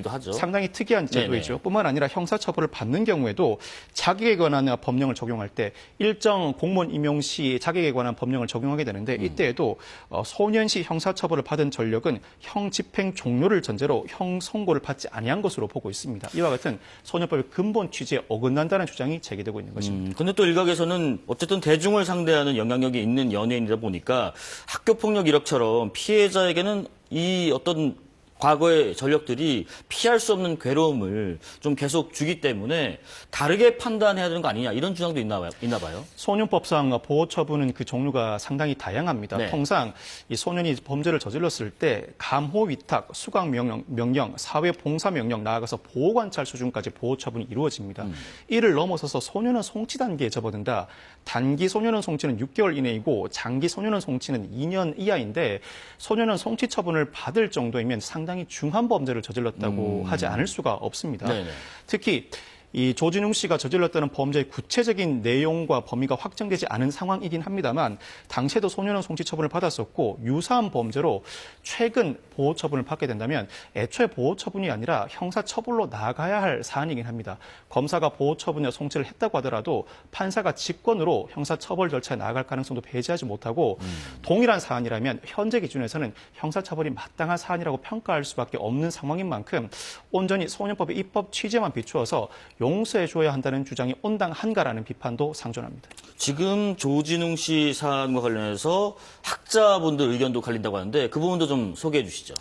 하기도 하죠. 상당히 특이한 제도이죠. 네네. 뿐만 아니라 형사처벌을 받는 경우에도 자격에 관한 법령을 적용할 때 일정 공무원 임용 시 자격에 관한 법령을 적용하게 되는데 이때에도 소년시 형사처벌을 받은 전력은 형 집행 종료를 전제로 형 선고를 받지 아니한 것으로 보고 있습니다. 이와 같은 소년법의 근본 취지에 어긋난다는 주장이 제기되고 있는 것입니다. 근데 또 일각에서는 어쨌든 대중을 상대하는 영향력이 있는 연예인이다 보니까 학교폭력 이력처럼 피해자에게는 이 어떤 과거의 전력들이 피할 수 없는 괴로움을 좀 계속 주기 때문에 다르게 판단해야 되는 거 아니냐 이런 주장도 있나 봐요. 소년법상 보호 처분은 그 종류가 상당히 다양합니다. 네. 통상 이 소년이 범죄를 저질렀을 때 감호 위탁, 수강 명령, 사회 봉사 명령 나아가서 보호 관찰 수준까지 보호 처분이 이루어집니다. 이를 넘어서서 소년은 송치 단계에 접어든다. 단기 소년은 송치는 6개월 이내이고 장기 소년은 송치는 2년 이하인데 소년은 송치 처분을 받을 정도이면 상당히 중한 범죄를 저질렀다고 하지 않을 수가 없습니다. 네네. 특히 이 조진웅 씨가 저질렀다는 범죄의 구체적인 내용과 범위가 확정되지 않은 상황이긴 합니다만 당시에도 소년원 송치 처분을 받았었고 유사한 범죄로 최근 보호 처분을 받게 된다면 애초에 보호 처분이 아니라 형사 처벌로 나가야 할 사안이긴 합니다. 검사가 보호 처분이나 송치를 했다고 하더라도 판사가 직권으로 형사 처벌 절차에 나아갈 가능성도 배제하지 못하고 동일한 사안이라면 현재 기준에서는 형사 처벌이 마땅한 사안이라고 평가할 수밖에 없는 상황인 만큼 온전히 소년법의 입법 취지에만 비추어서 용서해줘야 한다는 주장이 온당한가라는 비판도 상존합니다. 지금 조진웅 씨 사안과 관련해서 학자분들 의견도 갈린다고 하는데 그 부분도 좀 소개해 주시죠.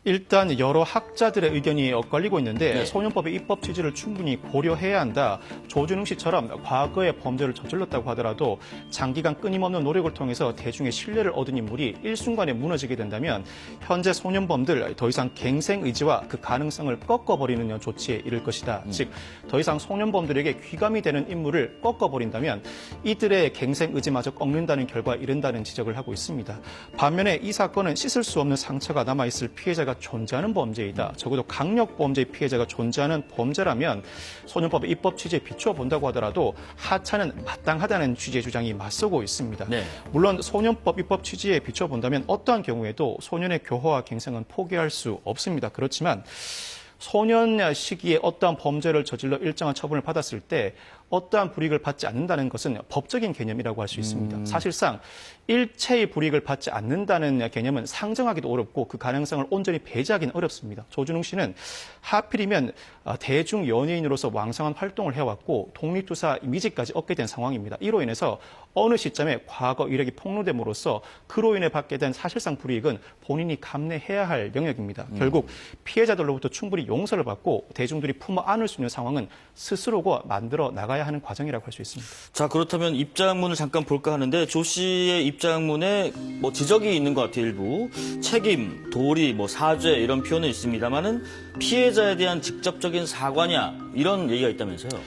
일단 여러 학자들의 의견이 엇갈리고 있는데 네. 소년법의 입법 취지를 충분히 고려해야 한다. 조준웅 씨처럼 과거에 범죄를 저질렀다고 하더라도 장기간 끊임없는 노력을 통해서 대중의 신뢰를 얻은 인물이 일순간에 무너지게 된다면 현재 소년범들 더 이상 갱생 의지와 그 가능성을 꺾어버리는 조치에 이를 것이다. 즉 더 이상 소년범들에게 귀감이 되는 인물을 꺾어버린다면 이들의 갱생 의지마저 꺾는다는 결과에 이른다는 지적을 하고 있습니다. 반면에 이 사건은 씻을 수 없는 상처가 남아있을 피해자가 존재하는 범죄이다. 적어도 강력 범죄의 피해자가 존재하는 범죄라면 소년법의 입법 취지에 비추어 본다고 하더라도 하차는 마땅하다는 취지의 주장이 맞서고 있습니다. 네. 물론 소년법 입법 취지에 비추어 본다면 어떠한 경우에도 소년의 교화와 갱생은 포기할 수 없습니다. 그렇지만 소년 시기에 어떠한 범죄를 저질러 일정한 처분을 받았을 때 어떠한 불이익을 받지 않는다는 것은 법적인 개념이라고 할 수 있습니다. 사실상 일체의 불이익을 받지 않는다는 개념은 상정하기도 어렵고 그 가능성을 온전히 배제하기는 어렵습니다. 조준웅 씨는 하필이면 대중 연예인으로서 왕성한 활동을 해왔고 독립투사 이미지까지 얻게 된 상황입니다. 이로 인해서 어느 시점에 과거 이력이 폭로됨으로써 그로 인해 받게 된 사실상 불이익은 본인이 감내해야 할 영역입니다. 결국 피해자들로부터 충분히 용서를 받고 대중들이 품어 안을 수 있는 상황은 스스로가 만들어 나가야 하는 과정이라고 할 수 있습니다. 자, 그렇다면 입장문을 잠깐 볼까 하는데 조 씨의 입장문에 뭐 지적이 있는 것 같아요, 일부. 책임, 도리, 뭐 사죄 이런 표현은 있습니다만은 피해자에 대한 직접적인 사과냐 이런 얘기가 있다면서요.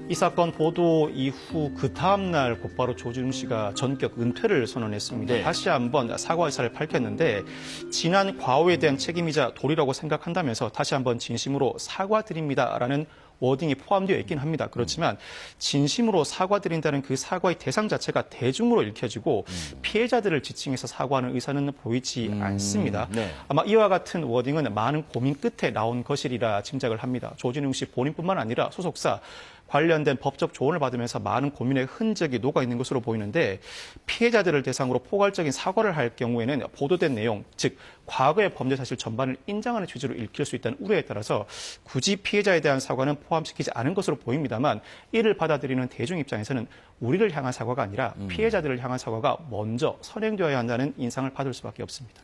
이 사건 보도 이후 그 다음 날 곧바로 조진웅 씨가 전격 은퇴를 선언했습니다. 네. 다시 한번 사과 의사를 밝혔는데 지난 과오에 대한 책임이자 도리라고 생각한다면서 다시 한번 진심으로 사과드립니다라는 워딩이 포함되어 있긴 합니다. 그렇지만 진심으로 사과드린다는 그 사과의 대상 자체가 대중으로 읽혀지고 피해자들을 지칭해서 사과하는 의사는 보이지 않습니다. 네. 아마 이와 같은 워딩은 많은 고민 끝에 나온 것이리라 짐작을 합니다. 조진웅 씨 본인뿐만 아니라 소속사 관련된 법적 조언을 받으면서 많은 고민의 흔적이 녹아있는 것으로 보이는데 피해자들을 대상으로 포괄적인 사과를 할 경우에는 보도된 내용, 즉 과거의 범죄 사실 전반을 인정하는 취지로 읽힐 수 있다는 우려에 따라서 굳이 피해자에 대한 사과는 포함시키지 않은 것으로 보입니다만 이를 받아들이는 대중 입장에서는 우리를 향한 사과가 아니라 피해자들을 향한 사과가 먼저 선행되어야 한다는 인상을 받을 수밖에 없습니다.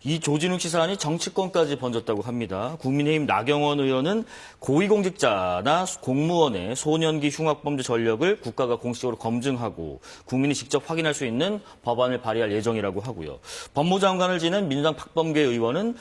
이 조진웅 씨 사안이 정치권까지 번졌다고 합니다. 국민의힘 나경원 의원은 고위공직자나 공무원의 소년기 흉악범죄 전력을 국가가 공식적으로 검증하고 국민이 직접 확인할 수 있는 법안을 발의할 예정이라고 하고요. 법무장관을 지낸 민주당 박범계 의원은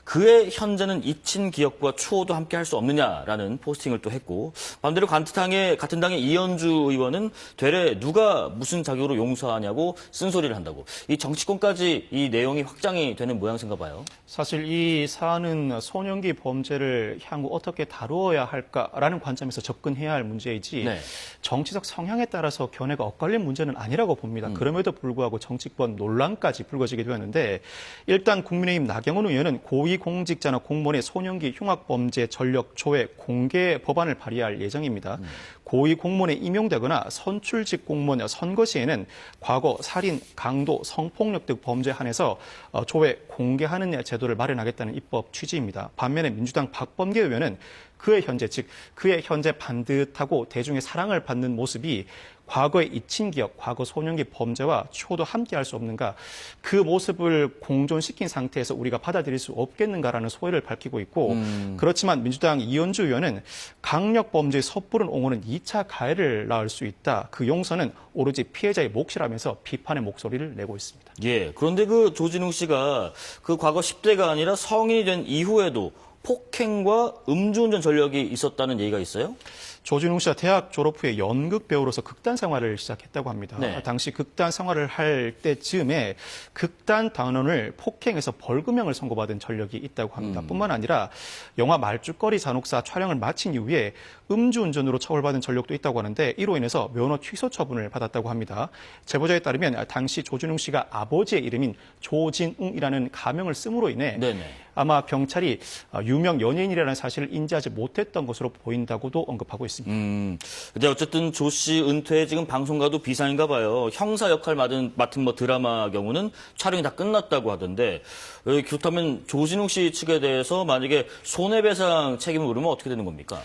그의 현재는 잊힌 기억과 추호도 함께 할 수 없느냐라는 포스팅을 또 했고 반대로 같은 당의 이현주 의원은 되레 누가 무슨 자격으로 용서하냐고 쓴소리를 한다고. 이 정치권까지 이 내용이 확장이 되는 모양새인가 봐요. 사실 이 사안은 소년기 범죄를 향후 어떻게 다루어야 할까라는 관점에서 접근해야 할 문제이지 네. 정치적 성향에 따라서 견해가 엇갈린 문제는 아니라고 봅니다. 그럼에도 불구하고 정치권 논란까지 불거지게 되었는데 일단 국민의힘 나경원 의원은 고위공직자나 공무원의 소년기 흉악범죄 전력 조회 공개 법안을 발의할 예정입니다. 고위공무원에 임용되거나 선출직 공무원 선거 시에는 과거 살인, 강도, 성폭력 등 범죄에 한해서 조회 공개하는 제도를 마련하겠다는 입법 취지입니다. 반면에 민주당 박범계 의원은 그의 현재 반듯하고 대중의 사랑을 받는 모습이 과거의 잊힌 기억, 과거 소년기 범죄와 추호도 함께할 수 없는가, 그 모습을 공존시킨 상태에서 우리가 받아들일 수 없겠는가라는 소회를 밝히고 있고, 그렇지만 민주당 이현주 의원은 강력범죄의 섣부른 옹호는 2차 가해를 낳을 수 있다. 그 용서는 오로지 피해자의 몫이라면서 비판의 목소리를 내고 있습니다. 예. 그런데 그 조진웅 씨가 그 과거 10대가 아니라 성인이 된 이후에도 폭행과 음주운전 전력이 있었다는 얘기가 있어요? 조진웅 씨가 대학 졸업 후에 연극 배우로서 극단 생활을 시작했다고 합니다. 네. 당시 극단 생활을 할 때쯤에 극단 단원을 폭행해서 벌금형을 선고받은 전력이 있다고 합니다. 뿐만 아니라 영화 말죽거리 잔혹사 촬영을 마친 이후에 음주운전으로 처벌받은 전력도 있다고 하는데 이로 인해서 면허 취소 처분을 받았다고 합니다. 제보자에 따르면 당시 조진웅 씨가 아버지의 이름인 조진웅이라는 가명을 씀으로 인해 네네. 아마 경찰이 유명 연예인이라는 사실을 인지하지 못했던 것으로 보인다고도 언급하고 있습니다. 근데 어쨌든 조 씨 은퇴에 지금 방송가도 비상인가 봐요. 형사 역할 맡은 뭐 드라마 경우는 촬영이 다 끝났다고 하던데 그렇다면 조진웅 씨 측에 대해서 만약에 손해배상 책임을 물으면 어떻게 되는 겁니까?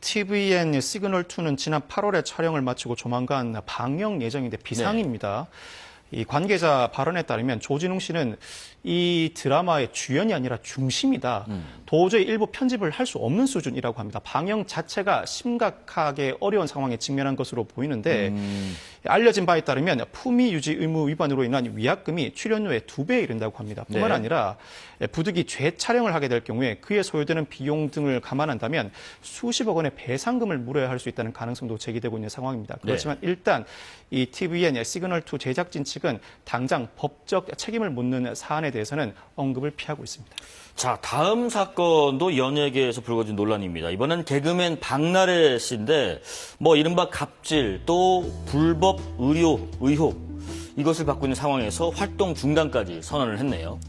TVN 시그널2는 지난 8월에 촬영을 마치고 조만간 방영 예정인데 비상입니다. 이 관계자 발언에 따르면 조진웅 씨는 이 드라마의 주연이 아니라 중심이다. 도저히 일부 편집을 할 수 없는 수준이라고 합니다. 방영 자체가 심각하게 어려운 상황에 직면한 것으로 보이는데 알려진 바에 따르면 품위 유지 의무 위반으로 인한 위약금이 출연료의 2배에 이른다고 합니다. 뿐만 네. 아니라 부득이 재촬영을 하게 될 경우에 그에 소요되는 비용 등을 감안한다면 수십억 원의 배상금을 물어야 할 수 있다는 가능성도 제기되고 있는 상황입니다. 그렇지만 일단 이 TVN 시그널2 제작진 측은 당장 법적 책임을 묻는 사안에 대해서는 언급을 피하고 있습니다. 자, 다음 사건도 연예계에서 불거진 논란입니다. 이번엔 개그맨 박나래 씨인데 뭐 이른바 갑질 또 불법 의료 의혹 이것을 받고 있는 상황에서 활동 중단까지 선언을 했네요.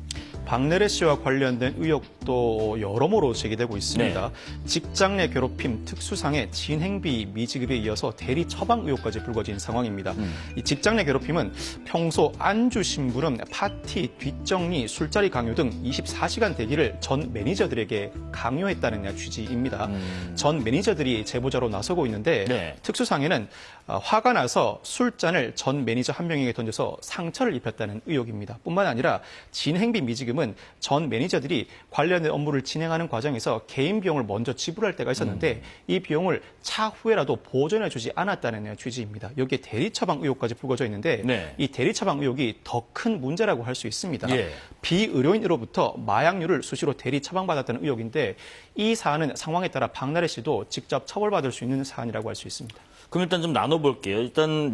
박나래 씨와 관련된 의혹도 여러모로 제기되고 있습니다. 직장 내 괴롭힘, 특수상해, 진행비 미지급에 이어서 대리 처방 의혹까지 불거진 상황입니다. 이 직장 내 괴롭힘은 평소 안주 심부름, 파티, 뒷정리, 술자리 강요 등 24시간 대기를 전 매니저들에게 강요했다는 취지입니다. 전 매니저들이 제보자로 나서고 있는데 특수상해는 화가 나서 술잔을 전 매니저 한 명에게 던져서 상처를 입혔다는 의혹입니다. 뿐만 아니라 진행비 미지금은 전 매니저들이 관련된 업무를 진행하는 과정에서 개인 비용을 먼저 지불할 때가 있었는데 이 비용을 차후에라도 보전해 주지 않았다는 취지입니다. 여기에 대리처방 의혹까지 불거져 있는데 이 대리처방 의혹이 더 큰 문제라고 할 수 있습니다. 비의료인으로부터 마약류를 수시로 대리 처방받았다는 의혹인데 이 사안은 상황에 따라 박나래 씨도 직접 처벌받을 수 있는 사안이라고 할 수 있습니다. 그럼 일단 좀 나눠볼게요. 일단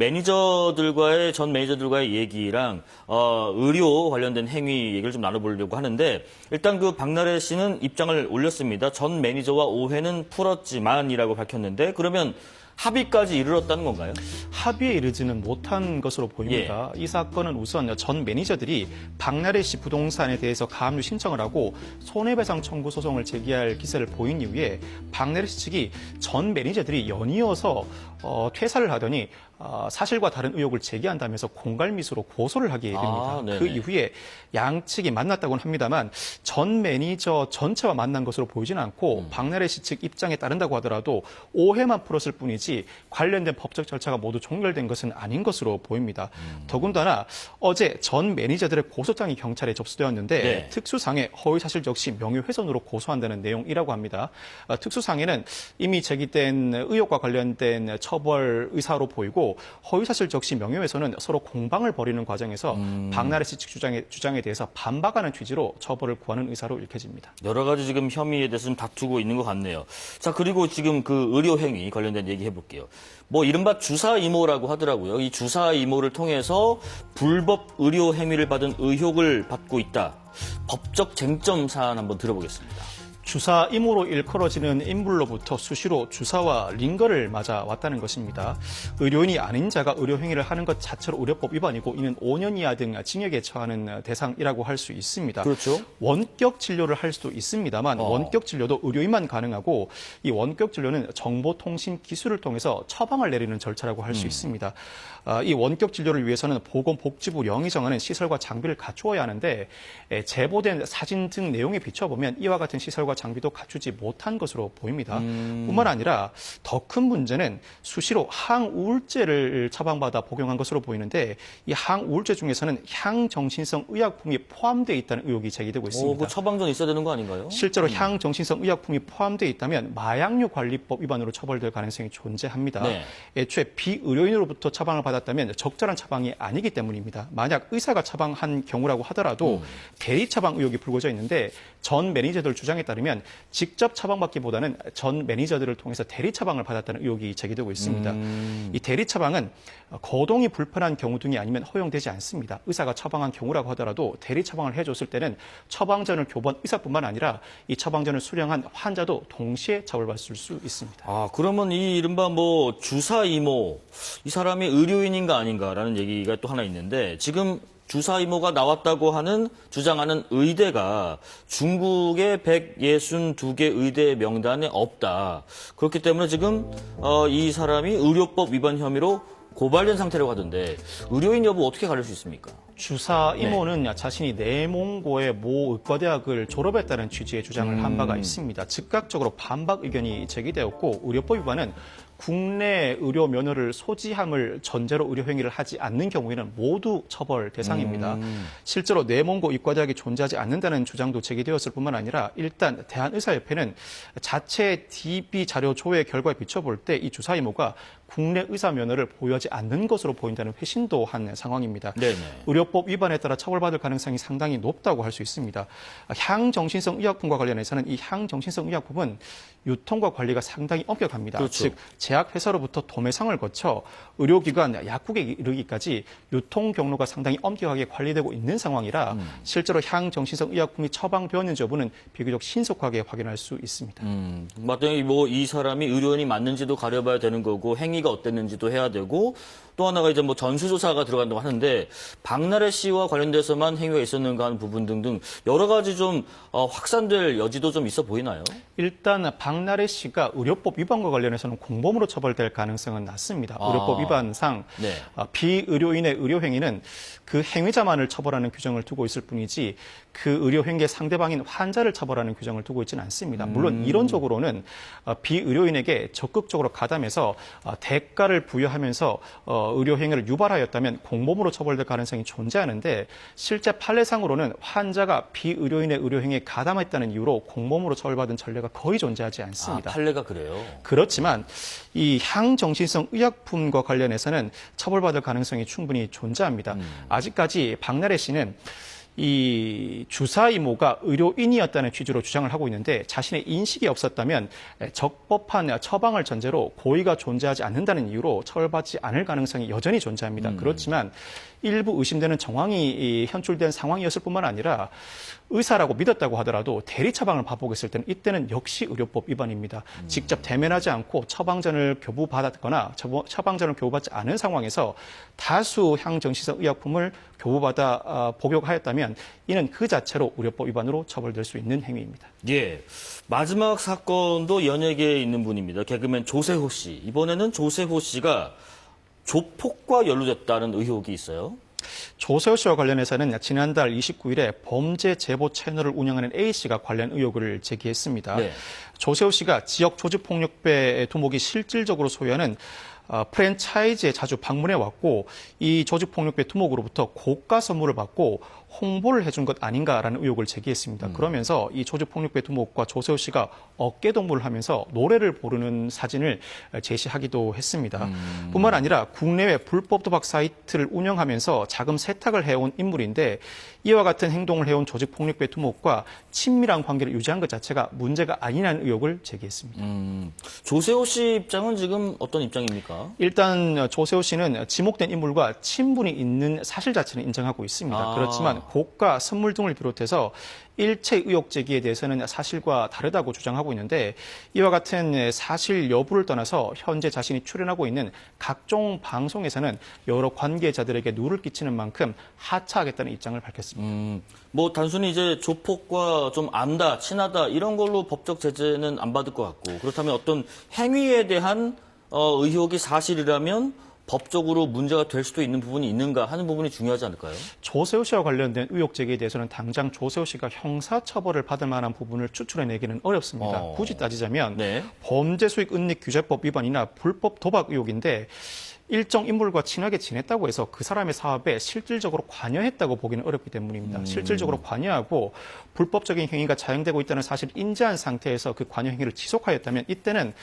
전 매니저들과의 얘기랑 의료 관련된 행위 얘기를 좀 나눠보려고 하는데 일단 그 박나래 씨는 입장을 올렸습니다. 전 매니저와 오해는 풀었지만이라고 밝혔는데 그러면 합의까지 이르렀다는 건가요? 합의에 이르지는 못한 것으로 보입니다. 이 사건은 우선 전 매니저들이 박나래 씨 부동산에 대해서 가압류 신청을 하고 손해배상 청구 소송을 제기할 기세를 보인 이후에 박나래 씨 측이 전 매니저들이 연이어서 퇴사를 하더니 사실과 다른 의혹을 제기한다면서 공갈미수로 고소를 하게 됩니다. 그 이후에 양측이 만났다고는 합니다만 전 매니저 전체와 만난 것으로 보이지는 않고 박나래 씨 측 입장에 따른다고 하더라도 오해만 풀었을 뿐이지 관련된 법적 절차가 모두 종결된 것은 아닌 것으로 보입니다. 더군다나 어제 전 매니저들의 고소장이 경찰에 접수되었는데 특수상해 허위사실 적시 명예훼손으로 고소한다는 내용이라고 합니다. 특수상해는 이미 제기된 의혹과 관련된 처벌 의사로 보이고 허위사실 적시 명예훼손은 서로 공방을 벌이는 과정에서 박나래 씨 측 주장에 대해서 반박하는 취지로 처벌을 구하는 의사로 읽혀집니다. 여러 가지 지금 혐의에 대해서 좀 다투고 있는 것 같네요. 자, 그리고 지금 그 의료행위 관련된 얘기 해볼게요. 뭐 이른바 주사 이모라고 하더라고요. 이 주사 이모를 통해서 불법 의료 행위를 받은 의혹을 받고 있다. 법적 쟁점 사안 한번 들어보겠습니다. 주사 임으로 일컬어지는 인물로부터 수시로 주사와 링거를 맞아 왔다는 것입니다. 의료인이 아닌 자가 의료 행위를 하는 것 자체로 의료법 위반이고 이는 5년 이하 등 징역에 처하는 대상이라고 할 수 있습니다. 그렇죠. 원격 진료를 할 수도 있습니다만 원격 진료도 의료인만 가능하고 이 원격 진료는 정보통신 기술을 통해서 처방을 내리는 절차라고 할 수 있습니다. 이 원격 진료를 위해서는 보건복지부 령이 정하는 시설과 장비를 갖추어야 하는데 제보된 사진 등 내용에 비춰보면 이와 같은 시설과 장비도 갖추지 못한 것으로 보입니다. 뿐만 아니라 더 큰 문제는 수시로 항우울제를 처방받아 복용한 것으로 보이는데 이 항우울제 중에서는 향정신성 의약품이 포함되어 있다는 의혹이 제기되고 있습니다. 그 처방전 있어야 되는 거 아닌가요? 실제로 향정신성 의약품이 포함되어 있다면 마약류 관리법 위반으로 처벌될 가능성이 존재합니다. 네. 애초에 비의료인으로부터 처방을 받았다면 적절한 처방이 아니기 때문입니다. 만약 의사가 처방한 경우라고 하더라도 대리 처방 의혹이 불거져 있는데 전 매니저들 주장에 따르면 직접 처방받기보다는 전 매니저들을 통해서 대리 처방을 받았다는 의혹이 제기되고 있습니다. 이 대리 처방은 거동이 불편한 경우 등이 아니면 허용되지 않습니다. 의사가 처방한 경우라고 하더라도 대리 처방을 해줬을 때는 처방전을 교부한 의사뿐만 아니라 이 처방전을 수령한 환자도 동시에 처벌받을 수 있습니다. 그러면 이 이른바 뭐 주사 이모, 이 사람이 의료인인가 아닌가라는 얘기가 또 하나 있는데 지금 주사 이모가 나왔다고 하는 주장하는 의대가 중국의 162개 의대 명단에 없다. 그렇기 때문에 지금 이 사람이 의료법 위반 혐의로 고발된 상태라고 하던데 의료인 여부 어떻게 가릴 수 있습니까? 주사 이모는 자신이 내몽고의 모 의과대학을 졸업했다는 취지의 주장을 한 바가 있습니다. 즉각적으로 반박 의견이 제기되었고 의료법 위반은 국내 의료 면허를 소지함을 전제로 의료 행위를 하지 않는 경우에는 모두 처벌 대상입니다. 실제로 내몽고 의과대학이 존재하지 않는다는 주장도 제기되었을 뿐만 아니라 일단 대한의사협회는 자체 DB 자료 조회 결과에 비춰볼 때 이 주사 이모가 국내 의사 면허를 보유하지 않는 것으로 보인다는 회신도 한 상황입니다. 네네. 의료법 위반에 따라 처벌받을 가능성이 상당히 높다고 할 수 있습니다. 향정신성 의약품과 관련해서는 이 향정신성 의약품은 유통과 관리가 상당히 엄격합니다. 그렇죠. 즉 제약회사로부터 도매상을 거쳐 의료기관, 약국에 이르기까지 유통 경로가 상당히 엄격하게 관리되고 있는 상황이라 실제로 향정신성 의약품이 처방되었는지 여부는 비교적 신속하게 확인할 수 있습니다. 맞더니 뭐 이 사람이 의료인이 맞는지도 가려봐야 되는 거고 행위가 어땠는지도 해야 되고 또 하나가 이제 뭐 전수조사가 들어간다고 하는데 박나래 씨와 관련돼서만 행위가 있었는가 하는 부분 등등 여러 가지 좀 확산될 여지도 좀 있어 보이나요? 일단 박나래 씨가 의료법 위반과 관련해서는 공범으로 처벌될 가능성은 낮습니다. 의료법 위반상 네. 비의료인의 의료행위는 그 행위자만을 처벌하는 규정을 두고 있을 뿐이지 그 의료행위의 상대방인 환자를 처벌하는 규정을 두고 있지는 않습니다. 물론 이론적으로는 비의료인에게 적극적으로 가담해서 대가를 부여하면서 의료행위를 유발하였다면 공범으로 처벌될 가능성이 존재하는데 실제 판례상으로는 환자가 비의료인의 의료행위에 가담했다는 이유로 공범으로 처벌받은 전례가 거의 존재하지 않습니다. 판례가 그래요? 그렇지만 이 향정신성 의약품과 관련해서는 처벌받을 가능성이 충분히 존재합니다. 아직까지 박나래 씨는 이 주사 이모가 의료인이었다는 취지로 주장을 하고 있는데 자신의 인식이 없었다면 적법한 처방을 전제로 고의가 존재하지 않는다는 이유로 처벌받지 않을 가능성이 여전히 존재합니다. 그렇지만 일부 의심되는 정황이 현출된 상황이었을 뿐만 아니라 의사라고 믿었다고 하더라도 대리 처방을 반복했을 때는 이때는 역시 의료법 위반입니다. 직접 대면하지 않고 처방전을 교부받았거나 처방전을 교부받지 않은 상황에서 다수 향정신성 의약품을 교부받아 복용하였다면 이는 그 자체로 의료법 위반으로 처벌될 수 있는 행위입니다. 예. 마지막 사건도 연예계에 있는 분입니다. 개그맨 조세호 씨. 이번에는 조세호 씨가 조폭과 연루됐다는 의혹이 있어요. 조세호 씨와 관련해서는 지난달 29일에 범죄 제보 채널을 운영하는 A씨가 관련 의혹을 제기했습니다. 네. 조세호 씨가 지역 조직폭력배 두목이 실질적으로 소유하는 프랜차이즈에 자주 방문해 왔고 이 조직폭력배 두목으로부터 고가 선물을 받고 홍보를 해준 것 아닌가라는 의혹을 제기했습니다. 그러면서 이 조직폭력배 두목과 조세호 씨가 어깨동무를 하면서 노래를 부르는 사진을 제시하기도 했습니다. 뿐만 아니라 국내외 불법 도박 사이트를 운영하면서 자금 세탁을 해온 인물인데 이와 같은 행동을 해온 조직폭력배 두목과 친밀한 관계를 유지한 것 자체가 문제가 아니라는 의혹을 제기했습니다. 조세호 씨 입장은 지금 어떤 입장입니까? 일단 조세호 씨는 지목된 인물과 친분이 있는 사실 자체는 인정하고 있습니다. 그렇지만 고가 선물 등을 비롯해서 일체 의혹 제기에 대해서는 사실과 다르다고 주장하고 있는데 이와 같은 사실 여부를 떠나서 현재 자신이 출연하고 있는 각종 방송에서는 여러 관계자들에게 누를 끼치는 만큼 하차하겠다는 입장을 밝혔습니다. 뭐 단순히 이제 조폭과 좀 안다, 친하다 이런 걸로 법적 제재는 안 받을 것 같고 그렇다면 어떤 행위에 대한 의혹이 사실이라면 법적으로 문제가 될 수도 있는 부분이 있는가 하는 부분이 중요하지 않을까요? 조세호 씨와 관련된 의혹 제기에 대해서는 당장 조세호 씨가 형사처벌을 받을 만한 부분을 추출해내기는 어렵습니다. 굳이 따지자면 네. 범죄수익은닉규제법 위반이나 불법 도박 의혹인데 일정 인물과 친하게 지냈다고 해서 그 사람의 사업에 실질적으로 관여했다고 보기는 어렵기 때문입니다. 실질적으로 관여하고 불법적인 행위가 자행되고 있다는 사실을 인지한 상태에서 그 관여 행위를 지속하였다면 이때는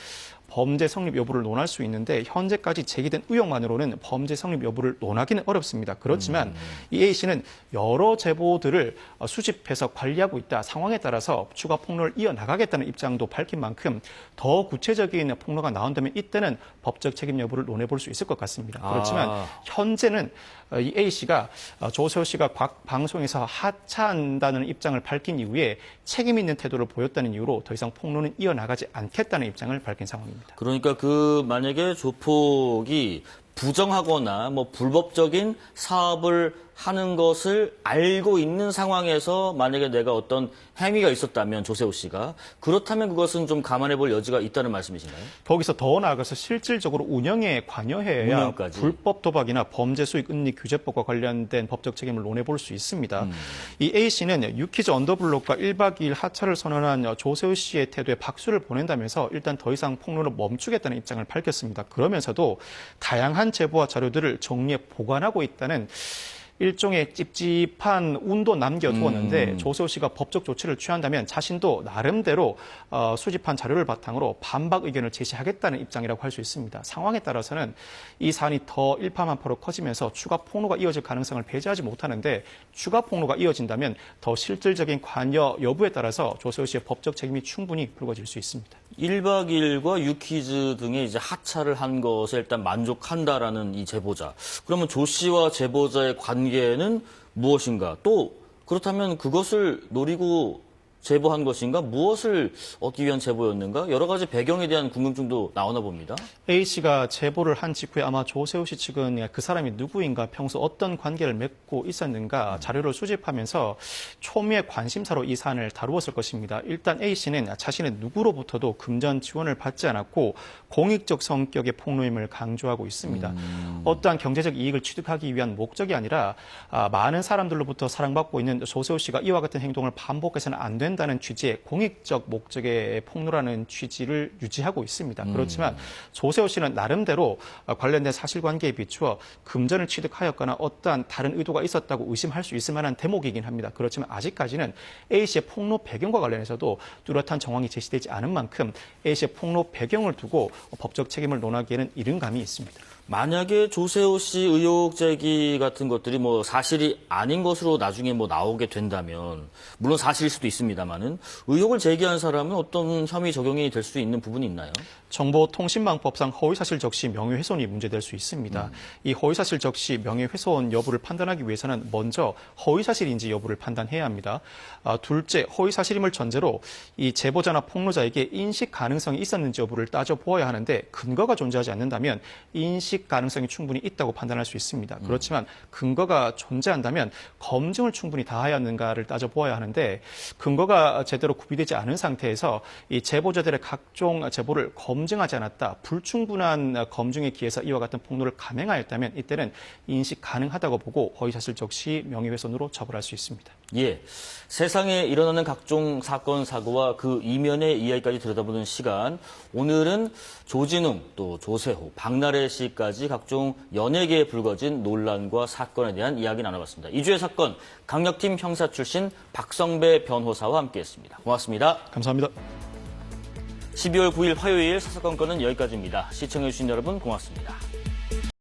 범죄 성립 여부를 논할 수 있는데 현재까지 제기된 의혹만으로는 범죄 성립 여부를 논하기는 어렵습니다. 그렇지만 이 A씨는 여러 제보들을 수집해서 관리하고 있다. 상황에 따라서 추가 폭로를 이어나가겠다는 입장도 밝힌 만큼 더 구체적인 폭로가 나온다면 이때는 법적 책임 여부를 논해볼 수 있을 것 같습니다. 그렇지만 현재는 이 A씨가 조세호 씨가 방송에서 하차한다는 입장을 밝힌 이후에 책임 있는 태도를 보였다는 이유로 더 이상 폭로는 이어나가지 않겠다는 입장을 밝힌 상황입니다. 그러니까 만약에 조폭이 부정하거나 뭐 불법적인 사업을 하는 것을 알고 있는 상황에서 만약에 내가 어떤 행위가 있었다면 조세호 씨가 그렇다면 그것은 좀 감안해 볼 여지가 있다는 말씀이신가요? 거기서 더 나아가서 실질적으로 운영에 관여해야 운영까지. 불법 도박이나 범죄 수익 은닉 규제법과 관련된 법적 책임을 논해볼 수 있습니다. 이 A 씨는 유키즈 언더블록과 1박 2일 하차를 선언한 조세호 씨의 태도에 박수를 보낸다면서 일단 더 이상 폭로를 멈추겠다는 입장을 밝혔습니다. 그러면서도 다양한 제보와 자료들을 정리해 보관하고 있다는 일종의 찝찝한 운도 남겨두었는데 조세호 씨가 법적 조치를 취한다면 자신도 나름대로 수집한 자료를 바탕으로 반박 의견을 제시하겠다는 입장이라고 할 수 있습니다. 상황에 따라서는 이 사안이 더 일파만파로 커지면서 추가 폭로가 이어질 가능성을 배제하지 못하는데 추가 폭로가 이어진다면 더 실질적인 관여 여부에 따라서 조세호 씨의 법적 책임이 충분히 불거질 수 있습니다. 1박 2일과 유퀴즈 등의 이제 하차를 한 것에 일단 만족한다라는 이 제보자. 그러면 조 씨와 제보자의 관계는 무엇인가? 또 그렇다면 그것을 노리고 제보한 것인가? 무엇을 얻기 위한 제보였는가? 여러 가지 배경에 대한 궁금증도 나오나 봅니다. A 씨가 제보를 한 직후에 아마 조세호 씨 측은 그 사람이 누구인가, 평소 어떤 관계를 맺고 있었는가 자료를 수집하면서 초미의 관심사로 이 사안을 다루었을 것입니다. 일단 A 씨는 자신의 누구로부터도 금전 지원을 받지 않았고 공익적 성격의 폭로임을 강조하고 있습니다. 어떠한 경제적 이익을 취득하기 위한 목적이 아니라 많은 사람들로부터 사랑받고 있는 조세호 씨가 이와 같은 행동을 반복해서는 안 된다는 취지의 공익적 목적의 폭로라는 취지를 유지하고 있습니다. 그렇지만 조세호 씨는 나름대로 관련된 사실관계에 비추어 금전을 취득하였거나 어떠한 다른 의도가 있었다고 의심할 수 있을 만한 대목이긴 합니다. 그렇지만 아직까지는 A씨의 폭로 배경과 관련해서도 뚜렷한 정황이 제시되지 않은 만큼 A씨의 폭로 배경을 두고 법적 책임을 논하기에는 이른 감이 있습니다. 만약에 조세호 씨 의혹 제기 같은 것들이 뭐 사실이 아닌 것으로 나중에 뭐 나오게 된다면 물론 사실일 수도 있습니다만은 의혹을 제기한 사람은 어떤 혐의 적용이 될 수 있는 부분이 있나요? 정보통신망법상 허위사실 적시 명예훼손이 문제될 수 있습니다. 이 허위사실 적시 명예훼손 여부를 판단하기 위해서는 먼저 허위사실인지 여부를 판단해야 합니다. 둘째, 허위사실임을 전제로 이 제보자나 폭로자에게 인식 가능성이 있었는지 여부를 따져보아야 하는데 근거가 존재하지 않는다면 인식 가능성이 충분히 있다고 판단할 수 있습니다. 그렇지만 근거가 존재한다면 검증을 충분히 다하였는가를 따져보아야 하는데 근거가 제대로 구비되지 않은 상태에서 이 제보자들의 각종 제보를 검증하지 않았다. 불충분한 검증에 기해서 이와 같은 폭로를 감행하였다면 이때는 인식 가능하다고 보고 허위사실 적시 명예훼손으로 처벌할 수 있습니다. 예, 세상에 일어나는 각종 사건, 사고와 그 이면의 이야기까지 들여다보는 시간. 오늘은 조진웅, 또 조세호, 박나래 씨까지 각종 연예계에 불거진 논란과 사건에 대한 이야기 나눠봤습니다. 이주의 사건, 강력팀 형사 출신 박성배 변호사와 함께했습니다. 고맙습니다. 감사합니다. 12월 9일 화요일 사사건건은 여기까지입니다. 시청해주신 여러분 고맙습니다.